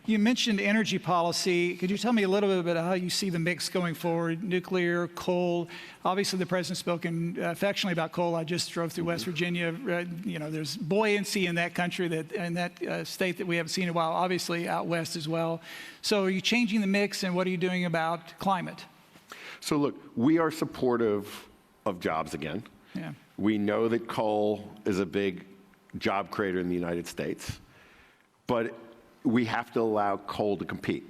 You mentioned energy policy. Could you tell me a little bit about how you see the mix going forward? Nuclear, coal. Obviously, the president's spoken affectionately about coal. I just drove through West Virginia. You know, there's buoyancy in that country, that state that we haven't seen in a while. Obviously, out west as well. So, are you changing the mix, and what are you doing about climate? So, look, we are supportive of jobs again. Yeah. We know that coal is a big job creator in the United States, but we have to allow coal to compete.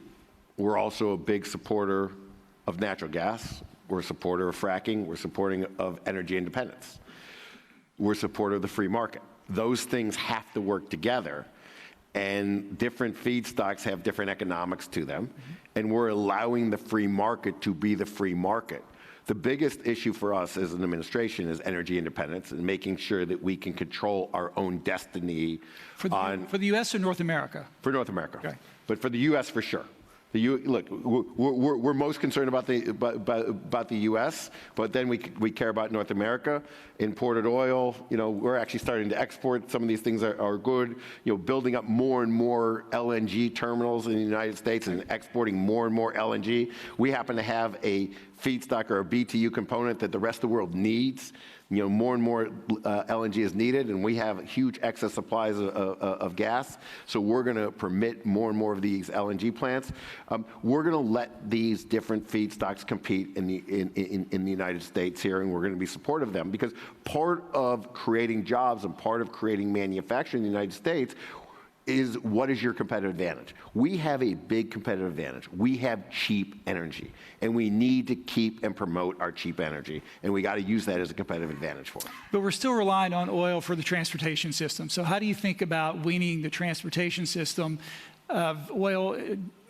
We're also a big supporter of natural gas. We're a supporter of fracking. We're supporting of energy independence. We're a supporter of the free market. Those things have to work together, and different feedstocks have different economics to them, and we're allowing the free market to be the free market. The biggest issue for us as an administration is energy independence and making sure that we can control our own destiny. For the U.S. or North America? For North America. Okay. But for the U.S. for sure. Look, we're most concerned about the U.S., but then we care about North America. Imported oil, you know, we're actually starting to export. Some of these things are good. You know, building up more and more LNG terminals in the United States and exporting more and more LNG. We happen to have a feedstock or a BTU component that the rest of the world needs. You know, more and more LNG is needed, and we have huge excess supplies of gas. So we're going to permit more and more of these LNG plants. We're going to let these different feedstocks compete in the United States here, and we're going to be supportive of them, because part of creating jobs and part of creating manufacturing in the United States is what is your competitive advantage. We have a big competitive advantage. We have cheap energy, and we need to keep and promote our cheap energy, and we got to use that as a competitive advantage for us. But we're still relying on oil for the transportation system. So how do you think about weaning the transportation system of oil?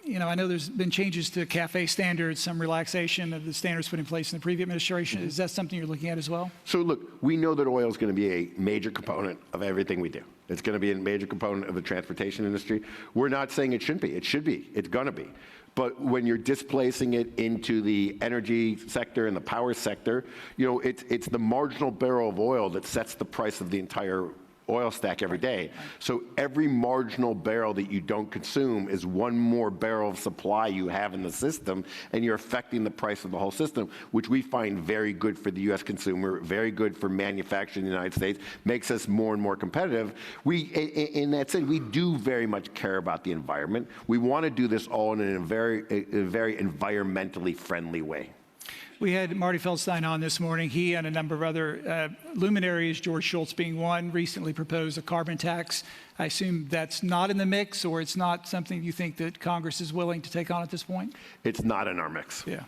You know, I know there's been changes to CAFE standards, some relaxation of the standards put in place in the previous administration. Is that something you're looking at as well? So look, we know that oil is going to be a major component of everything we do. It's going to be a major component of the transportation industry. We're not saying it shouldn't be. It should be. It's going to be. But when you're displacing it into the energy sector and the power sector, you know, it's the marginal barrel of oil that sets the price of the entire oil stack every day. So every marginal barrel that you don't consume is one more barrel of supply you have in the system, and you're affecting the price of the whole system, which we find very good for the U.S. consumer, very good for manufacturing in the United States, makes us more and more competitive. In that sense, we do very much care about the environment. We want to do this all in a very environmentally friendly way. We had Marty Feldstein on this morning. He and a number of other luminaries, George Shultz being one, recently proposed a carbon tax. I assume that's not in the mix, or it's not something you think that Congress is willing to take on at this point? It's not in our mix. Yeah.